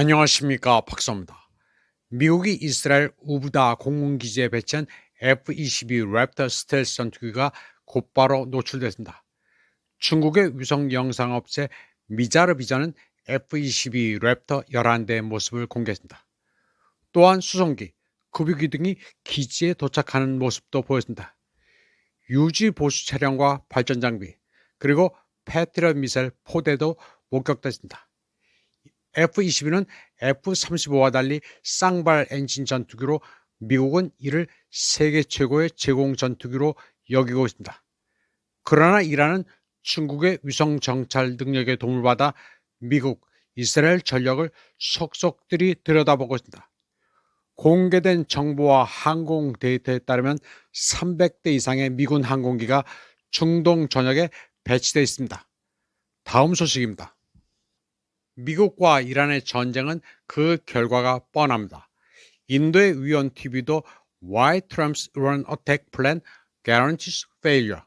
안녕하십니까, 박사입니다. 미국이 이스라엘 우브다 공군기지에 배치한 F-22 랩터 스텔스 전투기가 곧바로 노출됐습니다. 중국의 위성 영상업체 미자르비전은 F-22 랩터 11대의 모습을 공개했습니다. 또한 수송기, 급유기 등이 기지에 도착하는 모습도 보였습니다. 유지 보수 차량과 발전 장비, 그리고 패트리엇 미사일 포대도 목격됐습니다. F-22는 F-35와 달리 쌍발 엔진 전투기로 미국은 이를 세계 최고의 제공 전투기로 여기고 있습니다. 그러나 이란은 중국의 위성 정찰 능력에 도움을 받아 미국, 이스라엘 전력을 속속들이 들여다보고 있습니다. 공개된 정보와 항공 데이터에 따르면 300대 이상의 미군 항공기가 중동 전역에 배치되어 있습니다. 다음 소식입니다. 미국과 이란의 전쟁은 그 결과가 뻔합니다. 인도의 위원 TV도 Why Trump's Iran Attack Plan Guarantees Failure.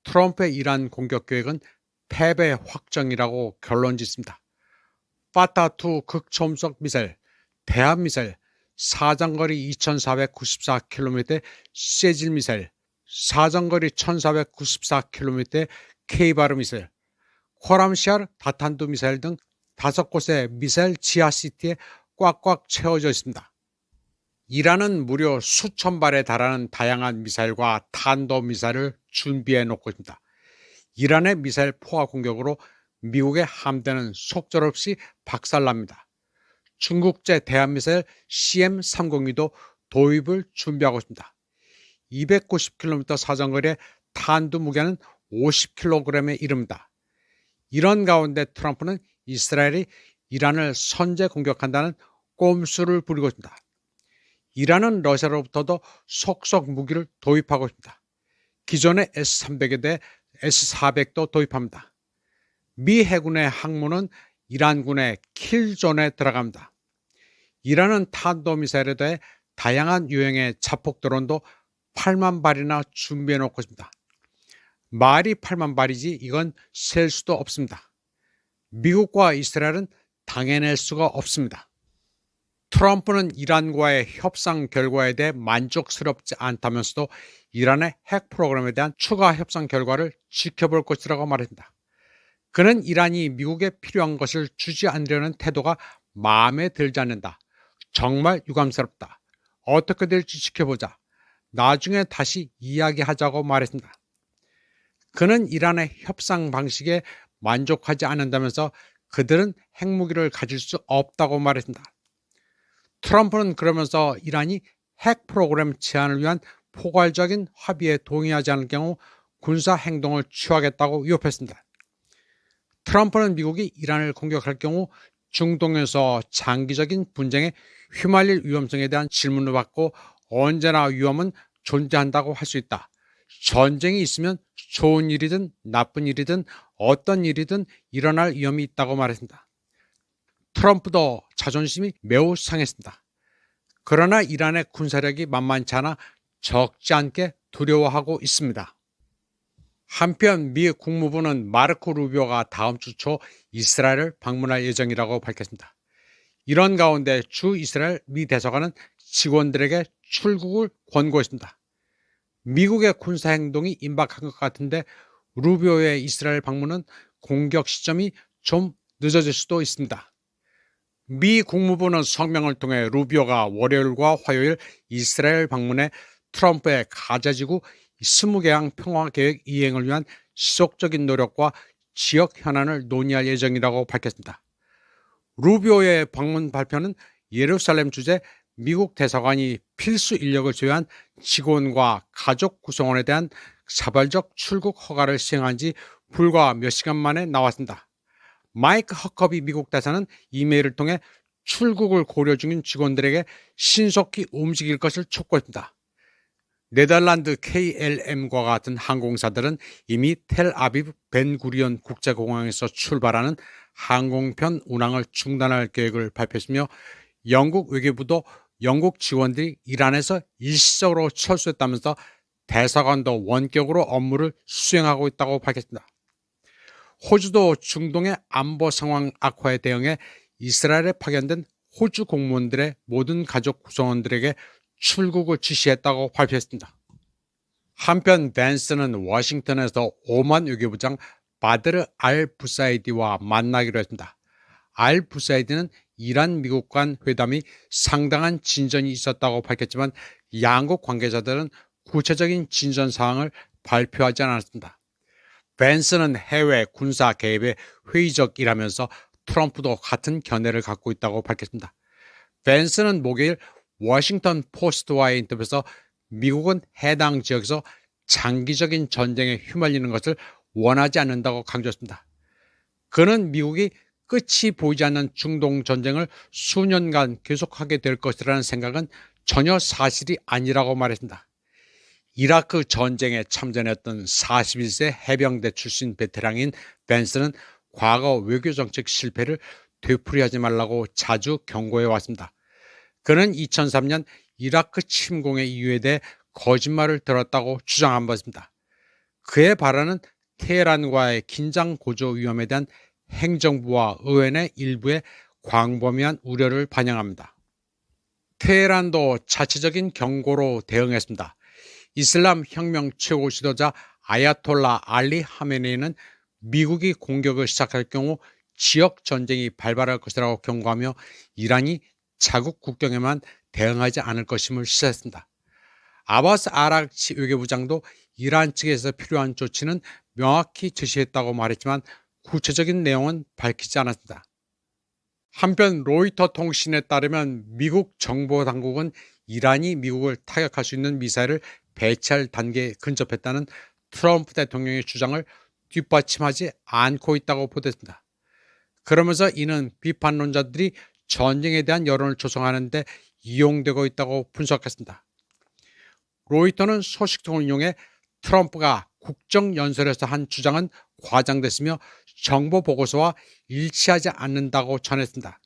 트럼프의 이란 공격 계획은 패배 확정이라고 결론짓습니다. 파타2 극초음속 미사일, 대함 미사일, 사정거리 2494km 세질 미사일, 사정거리 1494km 케이바르 미사일, 코람시알 다탄두 미사일 등 5곳의 미사일 지하시티에 꽉꽉 채워져 있습니다. 이란은 무려 수천 발에 달하는 다양한 미사일과 탄도미사일을 준비해 놓고 있습니다. 이란의 미사일 포화 공격으로 미국의 함대는 속절없이 박살납니다. 중국제 대한미사일 CM302도 도입을 준비하고 있습니다. 290km 사정거리의 탄두 무게는 50kg에 이릅니다. 이런 가운데 트럼프는 이스라엘이 이란을 선제 공격한다는 꼼수를 부리고 있습니다. 이란은 러시아로부터도 속속 무기를 도입하고 있습니다. 기존의 S-300에 대해 S-400도 도입합니다. 미 해군의 항모는 이란군의 킬존에 들어갑니다. 이란은 탄도미사일에 대해 다양한 유형의 자폭 드론도 8만 발이나 준비해 놓고 있습니다. 말이 8만 발이지 이건 셀 수도 없습니다. 미국과 이스라엘은 당해낼 수가 없습니다. 트럼프는 이란과의 협상 결과에 대해 만족스럽지 않다면서도 이란의 핵 프로그램에 대한 추가 협상 결과를 지켜볼 것이라고 말했습니다. 그는 이란이 미국에 필요한 것을 주지 않으려는 태도가 마음에 들지 않는다. 정말 유감스럽다. 어떻게 될지 지켜보자. 나중에 다시 이야기하자고 말했습니다. 그는 이란의 협상 방식에 만족하지 않는다면서 그들은 핵무기를 가질 수 없다고 말했습니다. 트럼프는 그러면서 이란이 핵 프로그램 제한을 위한 포괄적인 합의에 동의하지 않을 경우 군사 행동을 취하겠다고 위협했습니다. 트럼프는 미국이 이란을 공격할 경우 중동에서 장기적인 분쟁에 휘말릴 위험성에 대한 질문을 받고 언제나 위험은 존재한다고 할 수 있다. 전쟁이 있으면 좋은 일이든 나쁜 일이든 어떤 일이든 일어날 위험이 있다고 말했습니다. 트럼프도 자존심이 매우 상했습니다. 그러나 이란의 군사력이 만만치 않아 적지 않게 두려워하고 있습니다. 한편 미 국무부는 마르코 루비오가 다음 주 초 이스라엘을 방문할 예정이라고 밝혔습니다. 이런 가운데 주 이스라엘 미 대사관은 직원들에게 출국을 권고했습니다. 미국의 군사행동이 임박한 것 같은데 루비오의 이스라엘 방문은 공격 시점이 좀 늦어질 수도 있습니다. 미 국무부는 성명을 통해 루비오가 월요일과 화요일 이스라엘 방문해 트럼프의 가자지구 20개항 평화계획 이행을 위한 지속적인 노력과 지역 현안을 논의할 예정이라고 밝혔습니다. 루비오의 방문 발표는 예루살렘 주재 미국 대사관이 필수 인력을 제외한 직원과 가족 구성원에 대한 자발적 출국 허가를 시행한 지 불과 몇 시간 만에 나왔습니다. 마이크 허커비 미국 대사는 이메일을 통해 출국을 고려 중인 직원들에게 신속히 움직일 것을 촉구했습니다. 네덜란드 KLM과 같은 항공사들은 이미 텔아비브 벤구리온 국제공항에서 출발하는 항공편 운항을 중단할 계획을 발표했으며 영국 외교부도 영국 직원들이 이란에서 일시적으로 철수했다면서 대사관도 원격으로 업무를 수행하고 있다고 밝혔습니다. 호주도 중동의 안보 상황 악화에 대응해 이스라엘에 파견된 호주 공무원들의 모든 가족 구성원들에게 출국을 지시했다고 발표했습니다. 한편 벤스는 워싱턴에서 오만 외교부장 바드르 알 부사이디와 만나기로 했습니다. 알 부사이디는 이란 미국 간 회담이 상당한 진전이 있었다고 밝혔지만 양국 관계자들은 구체적인 진전 사항을 발표하지 않았습니다. 벤스는 해외 군사 개입에 회의적이라면서 트럼프도 같은 견해를 갖고 있다고 밝혔습니다. 벤스는 목요일 워싱턴 포스트와의 인터뷰에서 미국은 해당 지역에서 장기적인 전쟁에 휘말리는 것을 원하지 않는다고 강조했습니다. 그는 미국이 끝이 보이지 않는 중동 전쟁을 수년간 계속하게 될 것이라는 생각은 전혀 사실이 아니라고 말했습니다. 이라크 전쟁에 참전했던 41세 해병대 출신 베테랑인 벤스는 과거 외교정책 실패를 되풀이하지 말라고 자주 경고해 왔습니다. 그는 2003년 이라크 침공의 이유에 대해 거짓말을 들었다고 주장한 바 있습니다. 그의 발언은 테헤란과의 긴장 고조 위험에 대한 행정부와 의회 일부의 광범위한 우려를 반영합니다. 테헤란도 자체적인 경고로 대응했습니다. 이슬람 혁명 최고 지도자 아야톨라 알리 하메네이는 미국이 공격을 시작할 경우 지역 전쟁이 발발할 것이라고 경고하며 이란이 자국 국경에만 대응하지 않을 것임을 시사했습니다. 아바스 아락치 외교부장도 이란 측에서 필요한 조치는 명확히 제시했다고 말했지만 구체적인 내용은 밝히지 않았습니다. 한편 로이터 통신에 따르면 미국 정보당국은 이란이 미국을 타격할 수 있는 미사일을 배치할 단계에 근접했다는 트럼프 대통령의 주장을 뒷받침하지 않고 있다고 보도했습니다. 그러면서 이는 비판론자들이 전쟁에 대한 여론을 조성하는 데 이용되고 있다고 분석했습니다. 로이터는 소식통을 이용해 트럼프가 국정연설에서 한 주장은 과장됐으며 정보보고서와 일치하지 않는다고 전했습니다.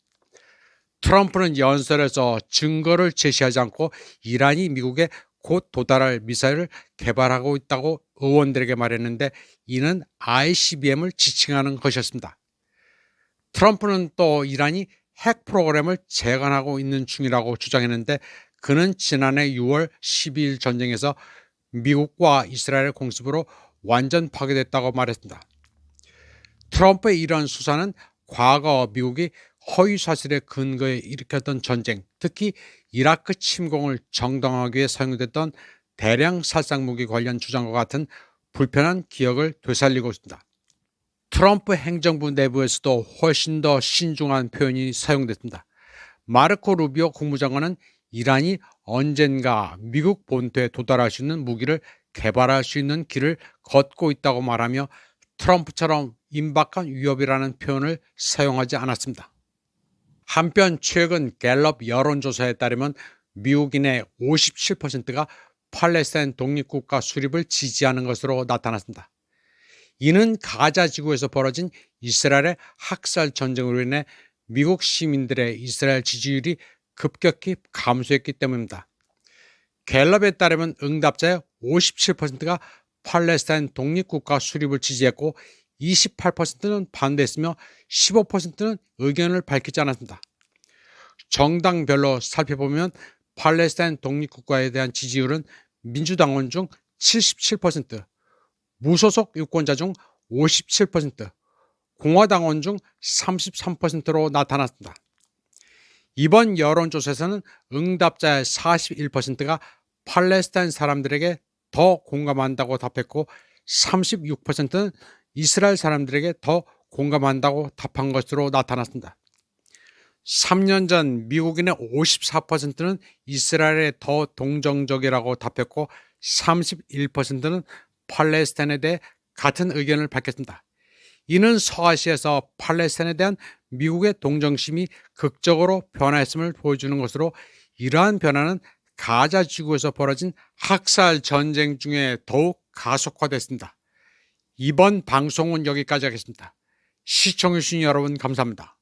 트럼프는 연설에서 증거를 제시하지 않고 이란이 미국에 곧 도달할 미사일을 개발하고 있다고 의원들에게 말했는데 이는 ICBM을 지칭하는 것이었습니다. 트럼프는 또 이란이 핵 프로그램을 재건하고 있는 중이라고 주장했는데 그는 지난해 6월 12일 전쟁에서 미국과 이스라엘 공습으로 완전 파괴됐다고 말했습니다. 트럼프의 이런 수사는 과거 미국이 허위사실의 근거에 일으켰던 전쟁, 특히 이라크 침공을 정당화하기 위해 사용됐던 대량 살상무기 관련 주장과 같은 불편한 기억을 되살리고 있습니다. 트럼프 행정부 내부에서도 훨씬 더 신중한 표현이 사용됐습니다. 마르코 루비오 국무장관은 이란이 언젠가 미국 본토에 도달할 수 있는 무기를 개발할 수 있는 길을 걷고 있다고 말하며 트럼프처럼 임박한 위협이라는 표현을 사용하지 않았습니다. 한편 최근 갤럽 여론조사에 따르면 미국인의 57%가 팔레스타인 독립국가 수립을 지지하는 것으로 나타났습니다. 이는 가자 지구에서 벌어진 이스라엘의 학살 전쟁으로 인해 미국 시민들의 이스라엘 지지율이 급격히 감소했기 때문입니다. 갤럽에 따르면 응답자의 57%가 팔레스타인 독립국가 수립을 지지했고 28%는 반대했으며 15%는 의견을 밝히지 않았습니다. 정당별로 살펴보면 팔레스타인 독립국가에 대한 지지율은 민주당원 중 77%, 무소속 유권자 중 57%, 공화당원 중 33%로 나타났습니다. 이번 여론조사에서는 응답자의 41%가 팔레스타인 사람들에게 더 공감한다고 답했고 36%는 이스라엘 사람들에게 더 공감한다고 답한 것으로 나타났습니다. 3년 전 미국인의 54%는 이스라엘에 더 동정적이라고 답했고 31%는 팔레스타인에 대해 같은 의견을 밝혔습니다. 이는 서아시아에서 팔레스타인에 대한 미국의 동정심이 극적으로 변화했음을 보여주는 것으로 이러한 변화는 가자 지구에서 벌어진 학살 전쟁 중에 더욱 가속화됐습니다. 이번 방송은 여기까지 하겠습니다. 시청해주신 여러분 감사합니다.